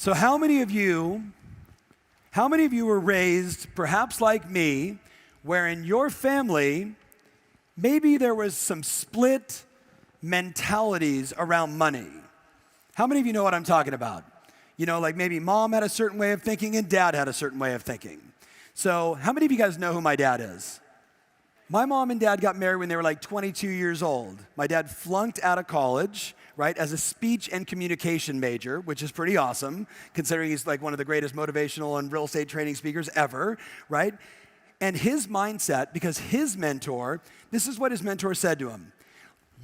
So how many of you were raised, perhaps like me, where in your family, maybe there was some split mentalities around money? How many of you know what I'm talking about? You know, like maybe mom had a certain way of thinking and dad had a certain way of thinking. So how many of you guys know who my dad is? My mom and dad got married when they were like 22 years old. My dad flunked out of college, right, as a speech and communication major, which is pretty awesome, considering he's like one of the greatest motivational and real estate training speakers ever, right? And his mindset, because his mentor, this is what his mentor said to him.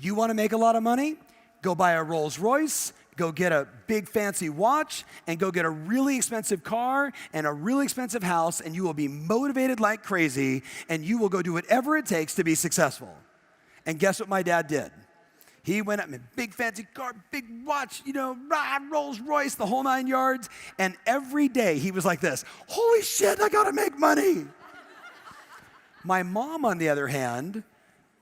You want to make a lot of money? Go buy a Rolls Royce, go get a big fancy watch, and go get a really expensive car and a really expensive house, and you will be motivated like crazy, and you will go do whatever it takes to be successful. And guess what my dad did? He went up in a big fancy car, big watch, Rolls Royce, the whole 9 yards, and every day he was like this, holy shit, I gotta make money. My mom, on the other hand,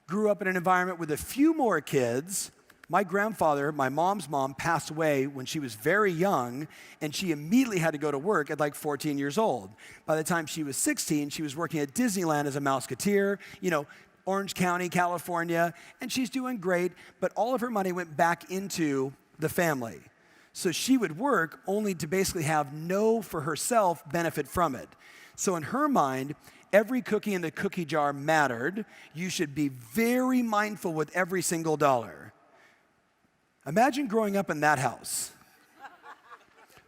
grew up in an environment with a few more kids. My grandfather, my mom's mom, passed away when she was very young, and she immediately had to go to work at like 14 years old. By the time she was 16, she was working at Disneyland as a Mouseketeer, Orange County, California, and she's doing great, but all of her money went back into the family. So she would work only to basically have no, for herself, benefit from it. So in her mind, every cookie in the cookie jar mattered. You should be very mindful with every single dollar. Imagine growing up in that house.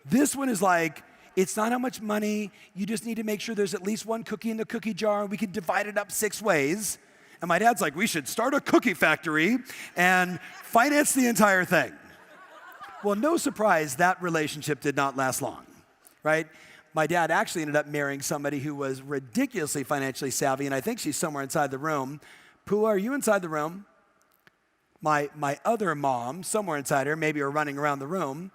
This one is like, it's not how much money, you just need to make sure there's at least one cookie in the cookie jar, and we can divide it up 6 ways. And my dad's like, we should start a cookie factory and finance the entire thing. Well, no surprise, that relationship did not last long, right? My dad actually ended up marrying somebody who was ridiculously financially savvy, and I think she's somewhere inside the room. Pua, are you inside the room? My other mom, somewhere inside her, maybe are running around the room.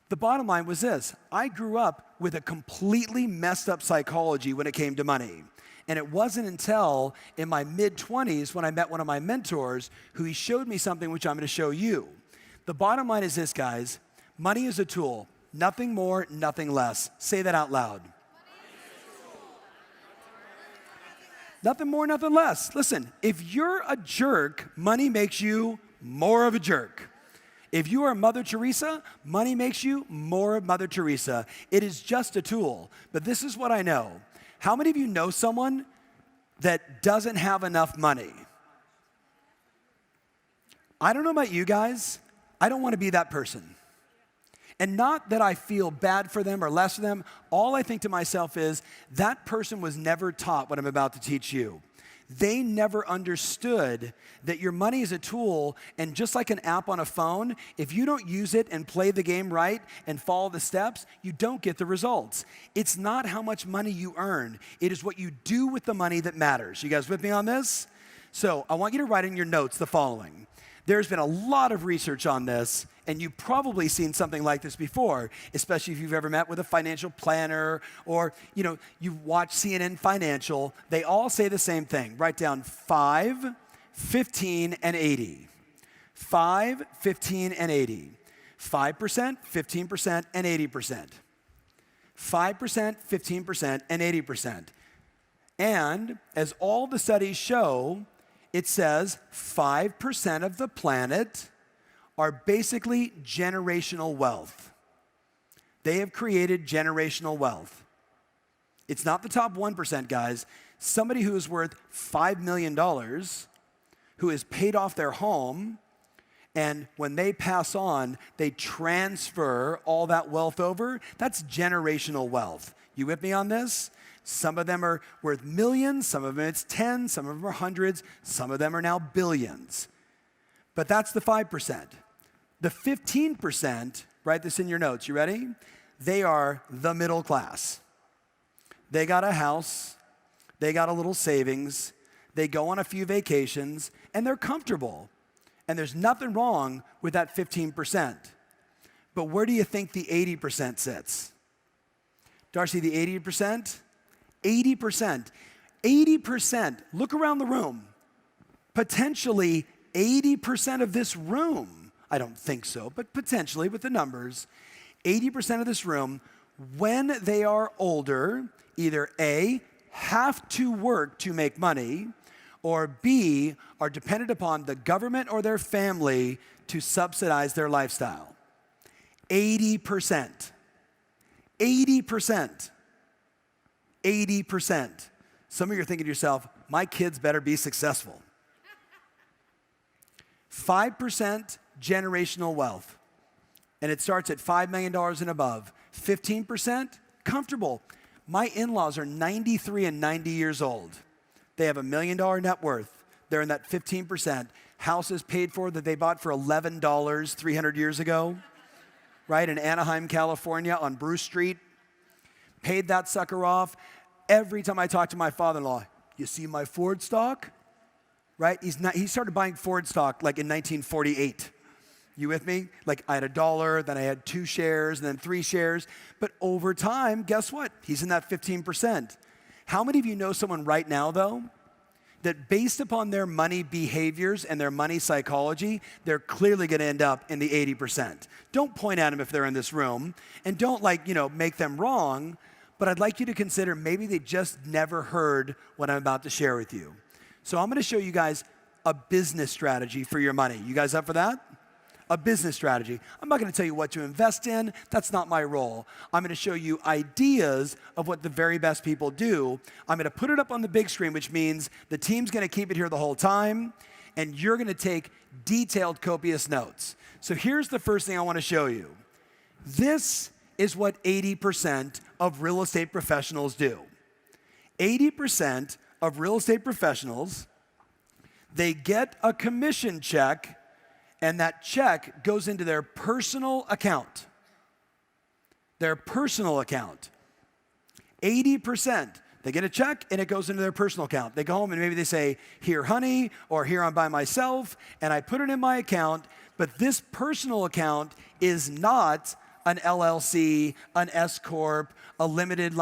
The bottom line was this. I grew up with a completely messed up psychology when it came to money. And it wasn't until in my mid-20s when I met one of my mentors who he showed me something which I'm going to show you. The bottom line is this, guys. Money is a tool. Nothing more, nothing less. Say that out loud. Nothing more, nothing less. Listen, if you're a jerk, money makes you more of a jerk. If you are Mother Teresa, money makes you more of Mother Teresa. It is just a tool. But this is what I know. How many of you know someone that doesn't have enough money? I don't know about you guys. I don't want to be that person. And not that I feel bad for them or less for them. All I think to myself is, that person was never taught what I'm about to teach you. They never understood that your money is a tool, and just like an app on a phone, if you don't use it and play the game right and follow the steps, you don't get the results. It's not how much money you earn. It is what you do with the money that matters. You guys with me on this? So I want you to write in your notes the following. There's been a lot of research on this, and you've probably seen something like this before, especially if you've ever met with a financial planner or, you've watched CNN Financial. They all say the same thing. Write down 5, 15, and 80. 5, 15, and 80. 5%, 15%, and 80%. 5%, 15%, and 80%. And as all the studies show, it says 5% of the planet are basically generational wealth. They have created generational wealth. It's not the top 1%, guys. Somebody who is worth $5 million, who has paid off their home, and when they pass on, they transfer all that wealth over. That's generational wealth. You with me on this? Some of them are worth millions, some of them it's 10, some of them are hundreds, some of them are now billions. But that's the 5%. The 15%, write this in your notes, you ready? They are the middle class. They got a house, they got a little savings, they go on a few vacations, and they're comfortable. And there's nothing wrong with that 15%. But where do you think the 80% sits? Darcy, the 80%? 80%. 80%. Look around the room. Potentially 80% of this room, I don't think so, but potentially with the numbers, 80% of this room, when they are older, either A, have to work to make money, or B, are dependent upon the government or their family to subsidize their lifestyle. 80%. 80%. 80%. Some of you are thinking to yourself, my kids better be successful. 5% generational wealth. And it starts at $5 million and above. 15%, comfortable. My in-laws are 93 and 90 years old. They have $1 million net worth. They're in that 15%. Houses paid for that they bought for $11 300 years ago, right? In Anaheim, California on Bruce Street. Paid that sucker off. Every time I talk to my father-in-law, you see my Ford stock? Right? He started buying Ford stock like in 1948. You with me? Like I had $1, then I had 2 shares, and then 3 shares. But over time, guess what? He's in that 15%. How many of you know someone right now, though, that based upon their money behaviors and their money psychology, they're clearly going to end up in the 80%? Don't point at them if they're in this room, and don't make them wrong, but I'd like you to consider maybe they just never heard what I'm about to share with you. So I'm going to show you guys a business strategy for your money. You guys up for that? A business strategy. I'm not going to tell you what to invest in. That's not my role. I'm going to show you ideas of what the very best people do. I'm going to put it up on the big screen, which means the team's going to keep it here the whole time, and you're going to take detailed, copious notes. So here's the first thing I want to show you. This is what 80% of real estate professionals do. 80% of real estate professionals, they get a commission check, and that check goes into their personal account. Their personal account. 80%. They get a check and it goes into their personal account. They go home and maybe they say, here, honey, or here, I'm by myself, and I put it in my account, but this personal account is not an LLC, an S Corp, a limited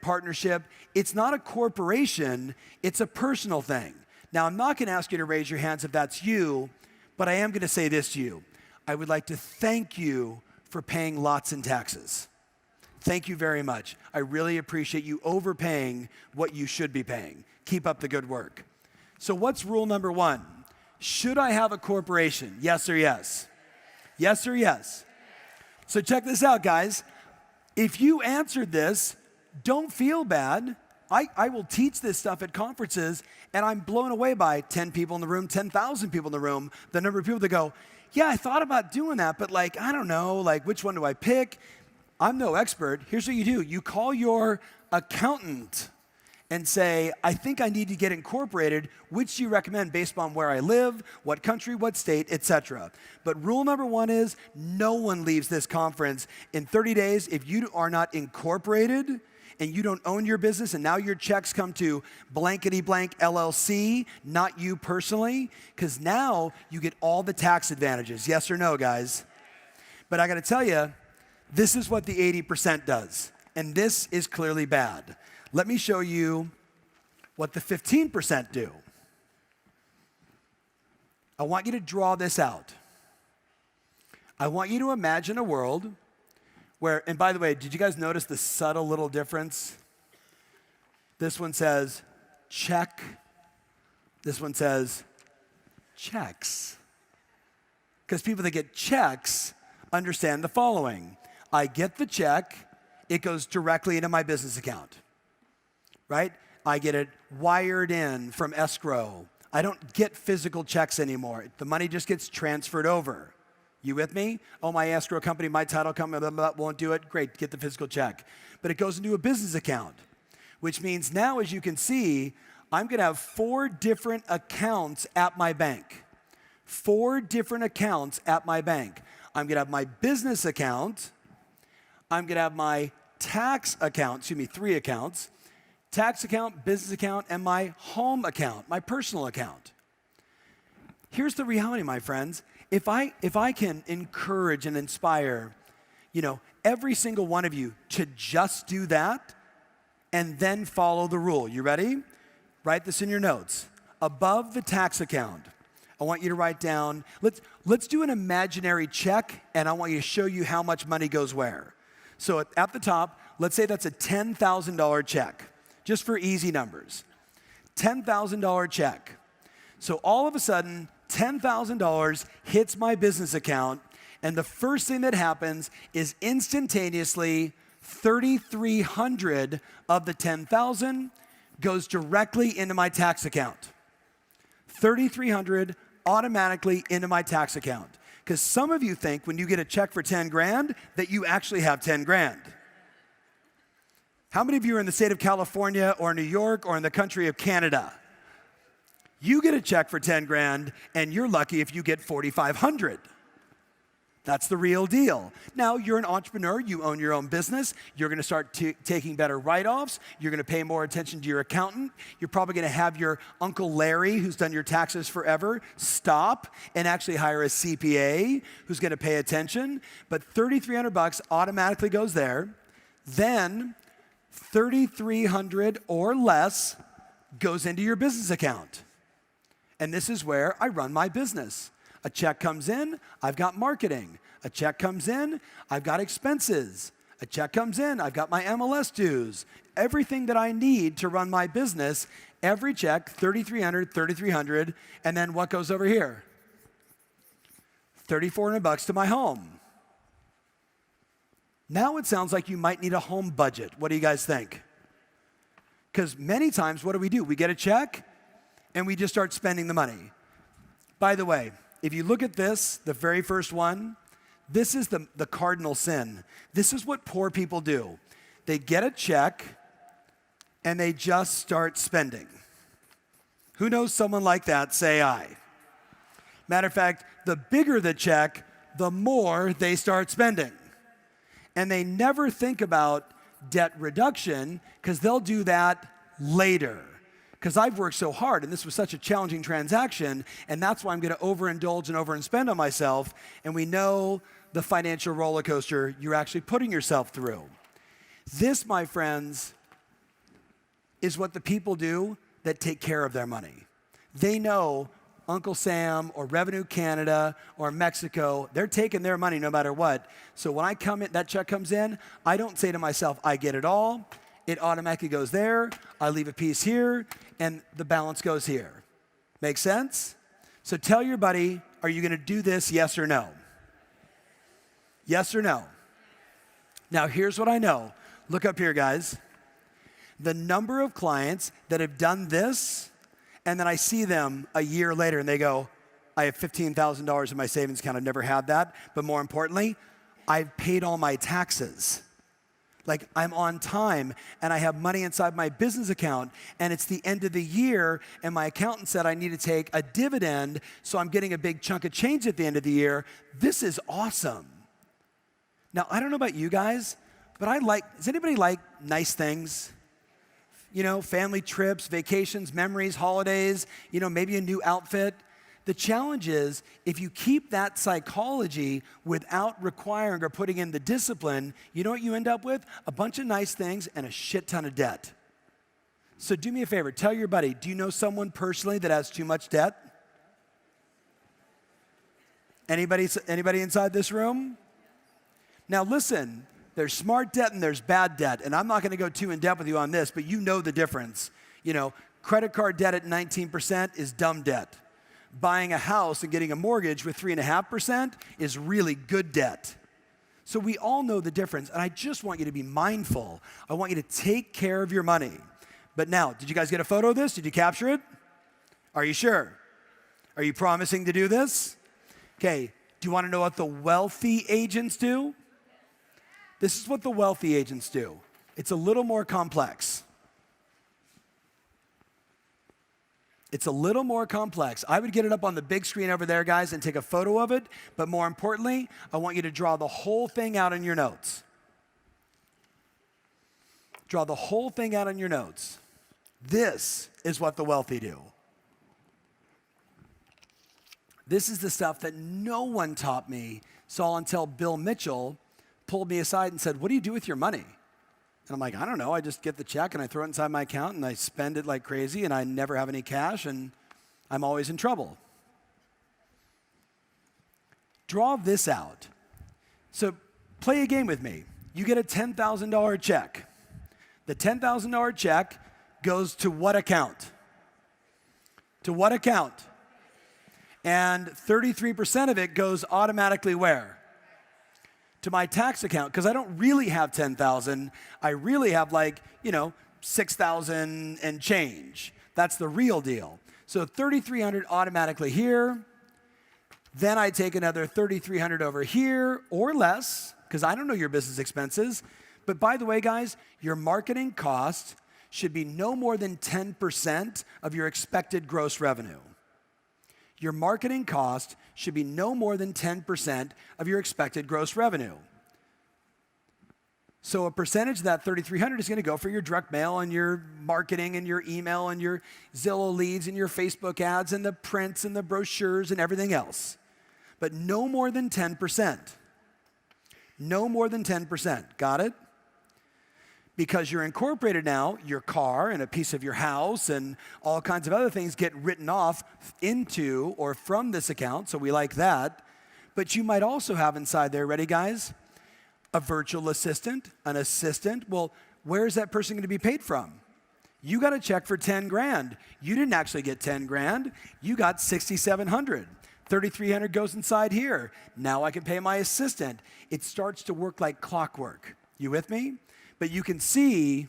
partnership. It's not a corporation, it's a personal thing. Now, I'm not going to ask you to raise your hands if that's you, but I am going to say this to you. I would like to thank you for paying lots in taxes. Thank you very much. I really appreciate you overpaying what you should be paying. Keep up the good work. So what's rule number 1? Should I have a corporation? Yes or yes? Yes or yes? So check this out, guys. If you answered this, don't feel bad. I will teach this stuff at conferences, and I'm blown away by 10 people in the room, 10,000 people in the room, the number of people that go, yeah, I thought about doing that, but I don't know, which one do I pick? I'm no expert. Here's what you do. You call your accountant and say, I think I need to get incorporated. Which do you recommend based upon where I live, what country, what state, etc. But rule number 1 is no one leaves this conference in 30 days if you are not incorporated and you don't own your business, and now your checks come to blankety blank LLC, not you personally, because now you get all the tax advantages. Yes or no, guys? But I got to tell you, this is what the 80% does, and this is clearly bad. Let me show you what the 15% do. I want you to draw this out. I want you to imagine a world where, and by the way, did you guys notice the subtle little difference? This one says check. This one says checks. Because people that get checks understand the following. I get the check, it goes directly into my business account, right? I get it wired in from escrow. I don't get physical checks anymore. The money just gets transferred over. You with me? Oh, my escrow company, my title company, blah, blah, blah, won't do it. Great, get the physical check. But it goes into a business account, which means now, as you can see, I'm going to have 4 different accounts at my bank. 4 different accounts at my bank. I'm going to have my business account. I'm going to have my tax account, 3 accounts. Tax account, business account, and my home account, my personal account. Here's the reality, my friends. If I can encourage and inspire, every single one of you to just do that and then follow the rule. You ready? Write this in your notes. Above the tax account, I want you to write down, let's do an imaginary check, and I want you to show you how much money goes where. So at the top, let's say that's a $10,000 check, just for easy numbers. $10,000 check. So all of a sudden, $10,000 hits my business account, and the first thing that happens is instantaneously 3,300 of the 10,000 goes directly into my tax account. 3,300 automatically into my tax account. Because some of you think when you get a check for 10 grand that you actually have 10 grand. How many of you are in the state of California or New York or in the country of Canada? You get a check for 10 grand and you're lucky if you get 4,500. That's the real deal. Now, you're an entrepreneur, you own your own business, you're gonna start taking better write-offs, you're gonna pay more attention to your accountant, you're probably gonna have your Uncle Larry, who's done your taxes forever, stop and actually hire a CPA who's gonna pay attention, but $3,300 automatically goes there. Then, 3,300 or less goes into your business account. And this is where I run my business. A check comes in, I've got marketing. A check comes in, I've got expenses. A check comes in, I've got my MLS dues. Everything that I need to run my business, every check, 3,300, 3,300, and then what goes over here? $3,400 to my home. Now it sounds like you might need a home budget. What do you guys think? Because many times, what do? We get a check, and we just start spending the money. By the way, if you look at this, the very first one, this is the cardinal sin. This is what poor people do. They get a check, and they just start spending. Who knows someone like that? Say aye. Matter of fact, the bigger the check, the more they start spending. And they never think about debt reduction because they'll do that later. Because I've worked so hard, and this was such a challenging transaction, and that's why I'm going to overindulge and overspend on myself, and we know the financial roller coaster you're actually putting yourself through. This, my friends, is what the people do that take care of their money. They know Uncle Sam or Revenue Canada or Mexico, they're taking their money no matter what. So when I come in, that check comes in, I don't say to myself, I get it all. It automatically goes there, I leave a piece here, and the balance goes here. Make sense? So tell your buddy, are you gonna do this, yes or no? Yes or no? Now here's what I know. Look up here, guys. The number of clients that have done this, and then I see them a year later and they go, I have $15,000 in my savings account, I've never had that, but more importantly, I've paid all my taxes. Like I'm on time and I have money inside my business account and it's the end of the year and my accountant said I need to take a dividend so I'm getting a big chunk of change at the end of the year. This is awesome. Now, I don't know about you guys, but does anybody like nice things? You know, family trips, vacations, memories, holidays, you know, maybe a new outfit. The challenge is, if you keep that psychology without requiring or putting in the discipline, you know what you end up with? A bunch of nice things and a shit ton of debt. So do me a favor, tell your buddy, do you know someone personally that has too much debt? Anybody inside this room? Now listen, there's smart debt and there's bad debt, and I'm not gonna go too in depth with you on this, but you know the difference. You know, credit card debt at 19% is dumb debt. Buying a house and getting a mortgage with 3.5% is really good debt. So we all know the difference, and I just want you to be mindful. I want you to take care of your money. But now, did you guys get a photo of this? Did you capture it? Are you sure? Are you promising to do this? Okay, do you want to know what the wealthy agents do? This is what the wealthy agents do. It's a little more complex. It's a little more complex. I would get it up on the big screen over there, guys, and take a photo of it. But more importantly, I want you to draw the whole thing out in your notes. Draw the whole thing out in your notes. This is what the wealthy do. This is the stuff that no one taught me, saw until Bill Mitchell pulled me aside and said, what do you do with your money? And I'm like, I don't know, I just get the check and I throw it inside my account and I spend it like crazy and I never have any cash and I'm always in trouble. Draw this out. So play a game with me. You get a $10,000 check. The $10,000 check goes to what account? To what account? And 33% of it goes automatically where? To my tax account, because I don't really have 10,000. I really have 6,000 and change. That's the real deal. So 3,300 automatically here. Then I take another 3,300 over here or less, because I don't know your business expenses. But by the way, guys, your marketing cost should be no more than 10% of your expected gross revenue. Your marketing cost should be no more than 10% of your expected gross revenue. So a percentage of that 3,300 is going to go for your direct mail and your marketing and your email and your Zillow leads and your Facebook ads and the prints and the brochures and everything else. But no more than 10%. No more than 10%. Got it? Because you're incorporated now, your car and a piece of your house and all kinds of other things get written off into or from this account, so we like that. But you might also have inside there, ready guys? A virtual assistant, an assistant. Well, where is that person going to be paid from? You got a check for 10 grand. You didn't actually get 10 grand. You got 6,700. 3,300 goes inside here. Now I can pay my assistant. It starts to work like clockwork. You with me? But you can see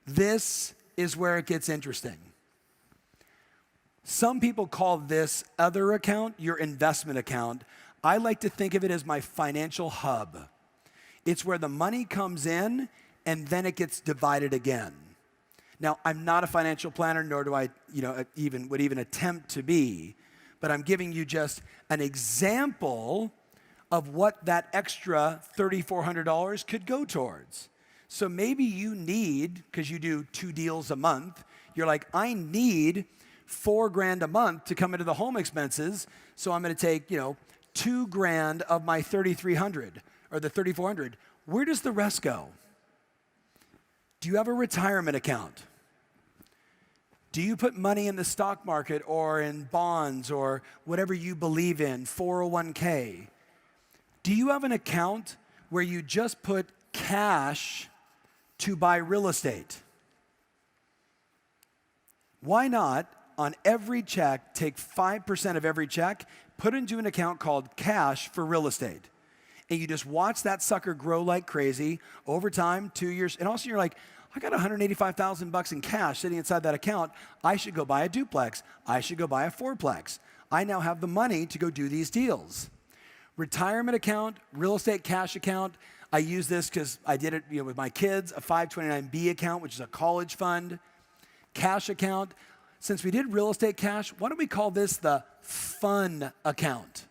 this is where it gets interesting. Some people call this other account your investment account. I like to think of it as my financial hub. It's where the money comes in and then it gets divided again. Now, I'm not a financial planner, nor do I, would even attempt to be, but I'm giving you just an example of what that extra $3,400 could go towards. So maybe you need, because you do 2 deals a month, you're like, I need $4,000 a month to come into the home expenses, so I'm going to take, $2,000 of my 3,300 or the 3,400. Where does the rest go? Do you have a retirement account? Do you put money in the stock market or in bonds or whatever you believe in, 401k? Do you have an account where you just put cash to buy real estate? Why not, on every check, take 5% of every check, put it into an account called cash for real estate? And you just watch that sucker grow like crazy over time, 2 years, and also you're like, I got $185,000 in cash sitting inside that account. I should go buy a duplex. I should go buy a fourplex. I now have the money to go do these deals. Retirement account, real estate cash account. I use this because I did it with my kids, a 529B account, which is a college fund. Cash account. Since we did real estate cash, why don't we call this the fun account?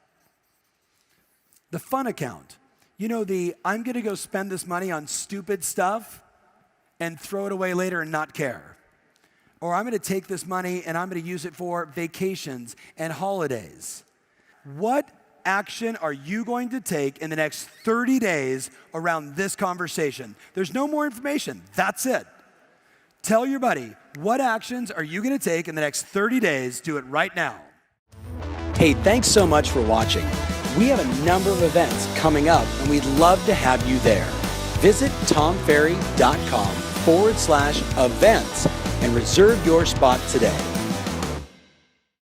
The fun account. I'm going to go spend this money on stupid stuff and throw it away later and not care. Or I'm going to take this money and I'm going to use it for vacations and holidays. What action are you going to take in the next 30 days around this conversation? There's no more information. That's it. Tell your buddy, what actions are you going to take in the next 30 days? Do it right now. Hey, thanks so much for watching. We have a number of events coming up and we'd love to have you there. Visit tomferry.com/events and reserve your spot today.